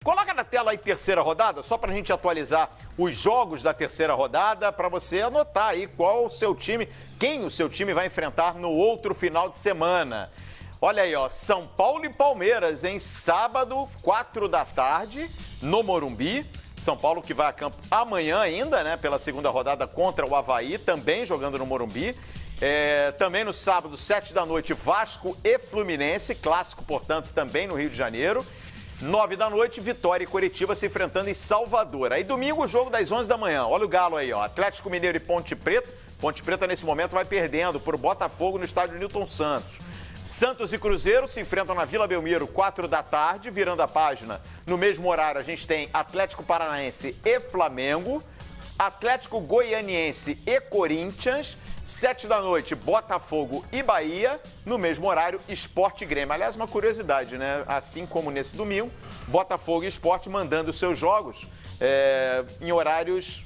Coloca na tela aí terceira rodada, só para a gente atualizar os jogos da terceira rodada, para você anotar aí qual o seu time, quem o seu time vai enfrentar no outro final de semana. Olha aí, ó, São Paulo e Palmeiras, em sábado, 4 da tarde, no Morumbi. São Paulo que vai a campo amanhã ainda, né, pela segunda rodada contra o Avaí, também jogando no Morumbi. Também no sábado, 7 da noite, Vasco e Fluminense, clássico, portanto, também no Rio de Janeiro. 9 da noite, Vitória e Coritiba se enfrentando em Salvador. Aí domingo, o jogo das 11 da manhã. Olha o Galo aí, ó. Atlético Mineiro e Ponte Preta. Ponte Preta, nesse momento, vai perdendo por Botafogo no estádio Newton Santos. Santos e Cruzeiro se enfrentam na Vila Belmiro, 4 da tarde. Virando a página, no mesmo horário, a gente tem Atlético Paranaense e Flamengo. Atlético Goianiense e Corinthians. 7 da noite, Botafogo e Bahia. No mesmo horário, Sport e Grêmio. Aliás, uma curiosidade, né? Assim como nesse domingo, Botafogo e Sport mandando os seus jogos em horários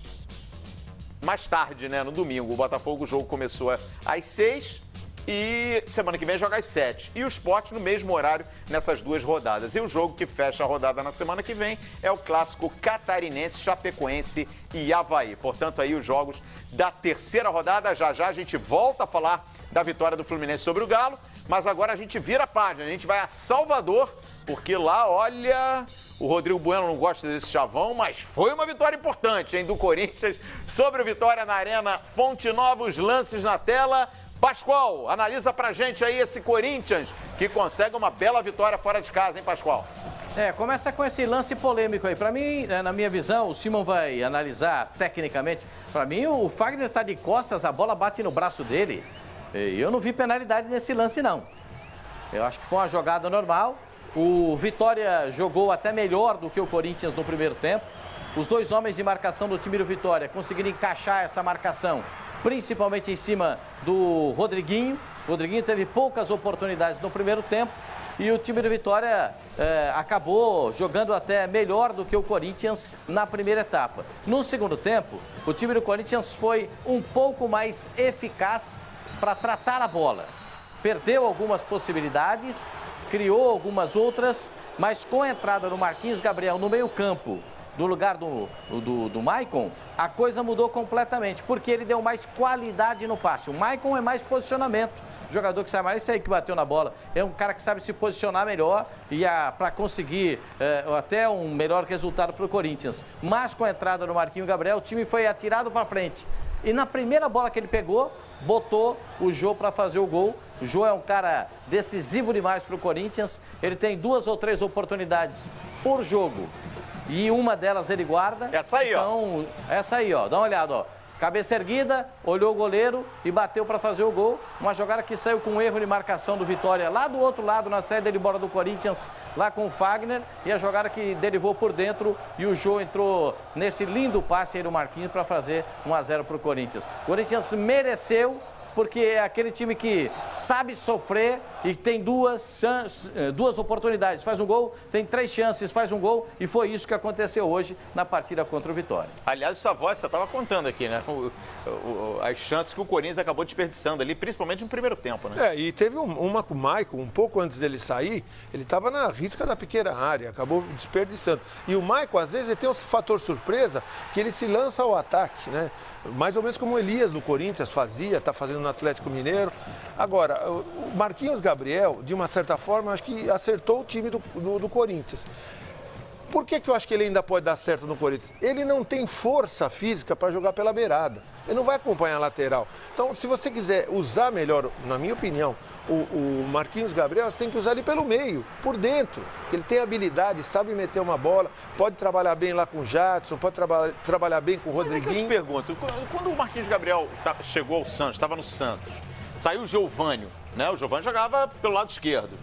mais tarde, né? No domingo. O Botafogo, o jogo começou às 6 e semana que vem joga às 7. E o Sport no mesmo horário nessas duas rodadas. E o jogo que fecha a rodada na semana que vem é o clássico catarinense, Chapecoense e Avaí. Portanto, aí os jogos da terceira rodada. Já já a gente volta a falar da vitória do Fluminense sobre o Galo, mas agora a gente vira a página, a gente vai a Salvador, porque lá, olha, o Rodrigo Bueno não gosta desse chavão, mas foi uma vitória importante, hein, do Corinthians sobre o Vitória na Arena Fonte Nova. Os lances na tela. Pascoal, analisa pra gente aí esse Corinthians que consegue uma bela vitória fora de casa, hein, Pascoal? Começa com esse lance polêmico aí. Pra mim, na minha visão, o Simon vai analisar tecnicamente. Pra mim, o Fagner tá de costas, a bola bate no braço dele. Eu não vi penalidade nesse lance, não. Eu acho que foi uma jogada normal. O Vitória jogou até melhor do que o Corinthians no primeiro tempo. Os dois homens de marcação do time do Vitória conseguiram encaixar essa marcação, principalmente em cima do Rodriguinho. O Rodriguinho teve poucas oportunidades no primeiro tempo e o time do Vitória acabou jogando até melhor do que o Corinthians na primeira etapa. No segundo tempo, o time do Corinthians foi um pouco mais eficaz para tratar a bola. Perdeu algumas possibilidades, criou algumas outras, mas com a entrada do Marquinhos Gabriel no meio-campo, no lugar do Maicon, a coisa mudou completamente, porque ele deu mais qualidade no passe. O Maicon é mais posicionamento. O jogador que sai mais, esse aí que bateu na bola, é um cara que sabe se posicionar melhor e para conseguir até um melhor resultado para o Corinthians. Mas com a entrada do Marquinhos Gabriel, o time foi atirado para frente. E na primeira bola que ele pegou, botou o Jô para fazer o gol. O Jô é um cara decisivo demais para o Corinthians. Ele tem 2 ou 3 oportunidades por jogo e uma delas ele guarda. Essa aí, então, essa aí, ó. Dá uma olhada, ó. Cabeça erguida, olhou o goleiro e bateu para fazer o gol. Uma jogada que saiu com um erro de marcação do Vitória lá do outro lado, na saída de bola do Corinthians, lá com o Fagner. E a jogada que derivou por dentro e o Jô entrou nesse lindo passe aí do Marquinhos para fazer 1-0 para o Corinthians. O Corinthians mereceu, porque é aquele time que sabe sofrer e tem duas oportunidades. Faz um gol, tem 3 chances, faz um gol, e foi isso que aconteceu hoje na partida contra o Vitória. Aliás, sua voz, você estava contando aqui, né? As chances que o Corinthians acabou desperdiçando ali, principalmente no primeiro tempo, né? E teve uma com o Maicon, um pouco antes dele sair, ele estava na risca da pequena área, acabou desperdiçando. E o Maicon, às vezes, ele tem um fator surpresa, que ele se lança ao ataque, né? Mais ou menos como o Elias do Corinthians fazia, está fazendo no Atlético Mineiro. Agora, o Marquinhos Gabriel, de uma certa forma, acho que acertou o time do Corinthians. Por que eu acho que ele ainda pode dar certo no Corinthians? Ele não tem força física para jogar pela beirada. Ele não vai acompanhar a lateral. Então, se você quiser usar melhor, na minha opinião, o Marquinhos Gabriel, você tem que usar ele pelo meio, por dentro. Ele tem habilidade, sabe meter uma bola, pode trabalhar bem lá com o Jadson, pode trabalhar bem com o Rodriguinho. Mas é que eu te pergunto, quando o Marquinhos Gabriel chegou ao Santos, estava no Santos, saiu o Giovânio, né? O Giovânio jogava pelo lado esquerdo.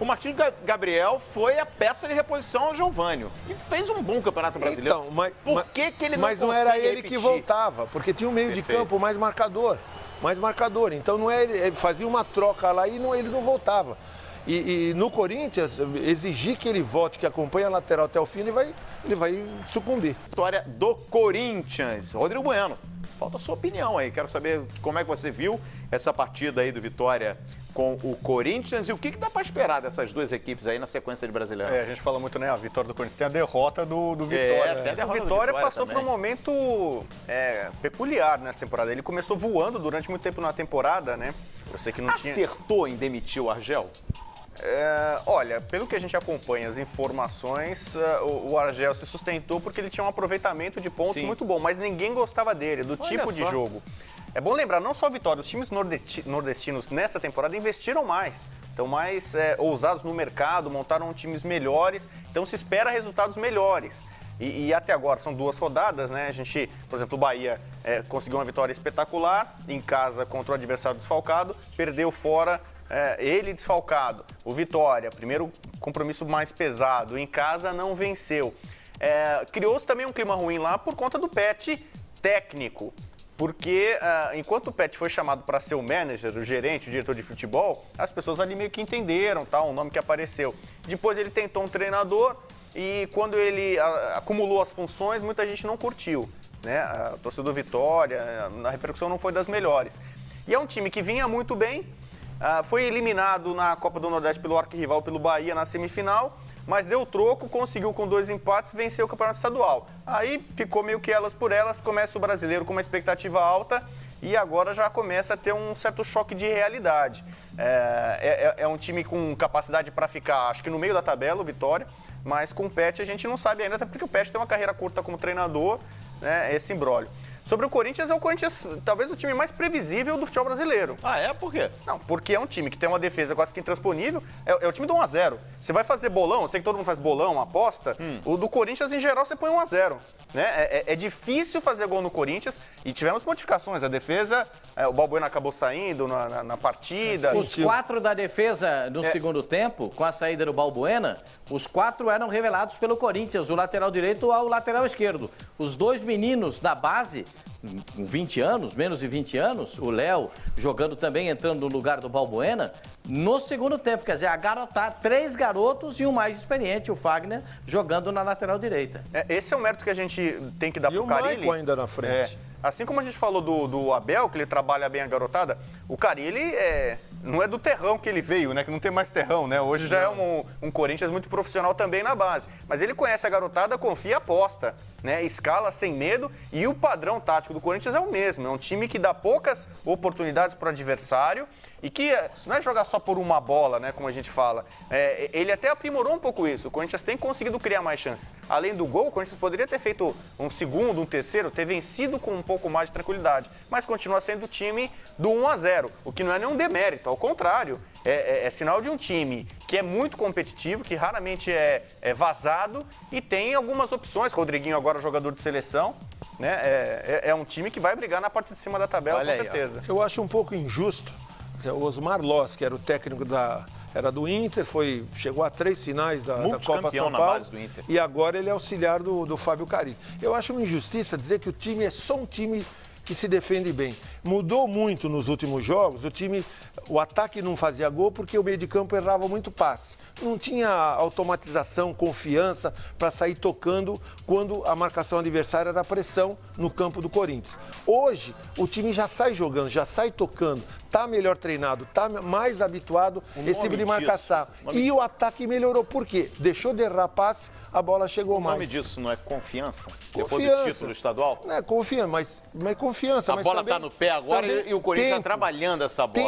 O Marquinhos Gabriel foi a peça de reposição ao Giovânio e fez um bom Campeonato Brasileiro. Então, Por que ele não mas não consegue era ele repetir? que voltava, porque tinha um meio de campo mais marcador. Então não é ele fazia uma troca lá e ele não voltava. E no Corinthians, exigir que ele volte, que acompanhe a lateral até o fim, ele vai sucumbir. Vitória do Corinthians. Rodrigo Bueno. Falta a sua opinião aí. Quero saber como é que você viu essa partida aí do Vitória com o Corinthians e o que dá para esperar dessas duas equipes aí na sequência de Brasileiro. A gente fala muito, né? A vitória do Corinthians tem a derrota do Vitória. Até a derrota o Vitória passou também. por um momento peculiar nessa temporada. Ele começou voando durante muito tempo na temporada, né? Eu sei que não tinha... Acertou em demitir o Argel? Olha, pelo que a gente acompanha as informações, o Argel se sustentou porque ele tinha um aproveitamento de pontos muito bom, mas ninguém gostava dele, do tipo de jogo. É bom lembrar, não só a Vitória, os times nordestinos nessa temporada investiram mais, estão mais ousados no mercado, montaram times melhores, então se espera resultados melhores. E até agora são 2 rodadas, né? A gente, por exemplo, o Bahia conseguiu uma vitória espetacular em casa contra o adversário desfalcado, perdeu fora. Ele desfalcado, o Vitória, primeiro compromisso mais pesado, em casa não venceu. Criou-se também um clima ruim lá por conta do Pet técnico, porque enquanto o Pet foi chamado para ser o manager, o gerente, o diretor de futebol, as pessoas ali meio que entenderam, tá, o nome que apareceu. Depois ele tentou um treinador e quando ele acumulou as funções, muita gente não curtiu, né? A torcida do Vitória, a repercussão não foi das melhores. E é um time que vinha muito bem. Foi eliminado na Copa do Nordeste pelo arquirrival, pelo Bahia, na semifinal, mas deu troco, conseguiu com 2 empates vencer o Campeonato Estadual. Aí ficou meio que elas por elas, começa o Brasileiro com uma expectativa alta e agora já começa a ter um certo choque de realidade. É um time com capacidade para ficar, acho que no meio da tabela, o Vitória, mas com o Pet a gente não sabe ainda, até porque o Pet tem uma carreira curta como treinador, né, esse imbróglio. Sobre o Corinthians, é o Corinthians talvez o time mais previsível do futebol brasileiro. Por quê? Não, porque é um time que tem uma defesa quase que intransponível, é o time do 1-0. Você vai fazer bolão, eu sei que todo mundo faz bolão, aposta, o do Corinthians em geral você põe 1-0. Né? É difícil fazer gol no Corinthians e tivemos modificações, a defesa, o Balbuena acabou saindo na partida. Os 4 da defesa no segundo tempo, com a saída do Balbuena, os 4 eram revelados pelo Corinthians, o lateral direito ao lateral esquerdo. Os 2 meninos da base, com 20 anos, menos de 20 anos, o Léo jogando também, entrando no lugar do Balbuena, no segundo tempo, quer dizer, 3 garotos e um mais experiente, o Fagner, jogando na lateral direita. Esse é o mérito que a gente tem que dar pro Carille. E o Maicon ainda na frente. Assim como a gente falou do Abel, que ele trabalha bem a garotada, o Carille não é do terrão que ele veio, né? Que não tem mais terrão, né? Hoje já é um Corinthians muito profissional também na base. Mas ele conhece a garotada, confia e aposta, né? Escala sem medo e o padrão tático do Corinthians é o mesmo. É um time que dá poucas oportunidades para o adversário e que não é jogar só por uma bola, né? Como a gente fala. Ele até aprimorou um pouco isso. O Corinthians tem conseguido criar mais chances. Além do gol, o Corinthians poderia ter feito um segundo, um terceiro, ter vencido com um pouco mais de tranquilidade. Mas continua sendo o time do 1-0, o que não é nenhum demérito. Ao contrário, é sinal de um time que é muito competitivo, que raramente é vazado e tem algumas opções. Rodriguinho agora jogador de seleção, né? É um time que vai brigar na parte de cima da tabela, com certeza. Eu acho um pouco injusto. O Osmar Loss, que era o técnico era do Inter, chegou a 3 finais da Copa São Paulo na base do Inter. E agora ele é auxiliar do Fábio Carille. Eu acho uma injustiça dizer que o time é só um time que se defende bem. Mudou muito nos últimos jogos, o ataque não fazia gol porque o meio de campo errava muito passe. Não tinha automatização, confiança para sair tocando quando a marcação adversária era pressão no campo do Corinthians. Hoje, o time já sai jogando, já sai tocando, está melhor treinado, está mais habituado a esse tipo de marcação. E o ataque melhorou. Por quê? Deixou de errar passe, a bola chegou mais. O nome disso não é confiança? Depois do título estadual? Não é confiança, mas confiança. A bola está no pé agora e o Corinthians está trabalhando essa bola.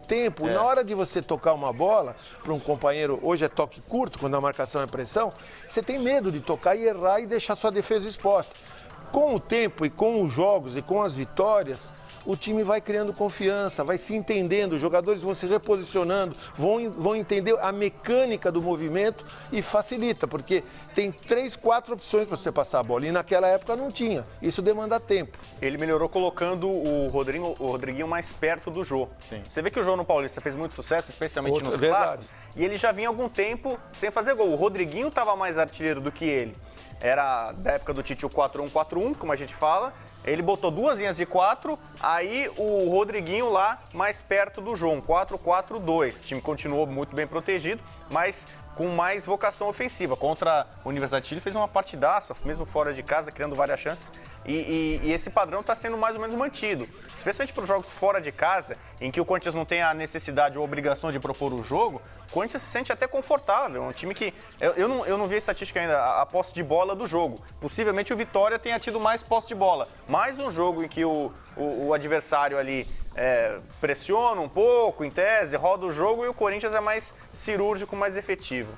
Tempo. Na hora de você tocar uma bola para um companheiro, hoje é toque curto, quando a marcação é pressão, você tem medo de tocar e errar e deixar sua defesa exposta. Com o tempo e com os jogos e com as vitórias, o time vai criando confiança, vai se entendendo, os jogadores vão se reposicionando, vão entender a mecânica do movimento e facilita, porque tem 3, 4 opções para você passar a bola e naquela época não tinha. Isso demanda tempo. Ele melhorou colocando o Rodriguinho mais perto do Jô. Sim. Você vê que o Jô no Paulista fez muito sucesso, especialmente nos clássicos, e ele já vinha algum tempo sem fazer gol. O Rodriguinho estava mais artilheiro do que ele. Era da época do Tite o 4-1-4-1, como a gente fala. Ele botou 2 linhas de 4, aí o Rodriguinho lá mais perto do João, 4-4-2. O time continuou muito bem protegido. mas com mais vocação ofensiva. Contra a Universidade de Chile fez uma partidaça, mesmo fora de casa, criando várias chances. E esse padrão está sendo mais ou menos mantido. Especialmente para os jogos fora de casa, em que o Corinthians não tem a necessidade ou obrigação de propor o jogo, o Corinthians se sente até confortável. É um time que... Eu não vi a estatística ainda, a posse de bola do jogo. Possivelmente o Vitória tenha tido mais posse de bola. Mais um jogo em que o adversário ali pressiona um pouco, em tese, roda o jogo, e o Corinthians é mais cirúrgico, mais efetivo.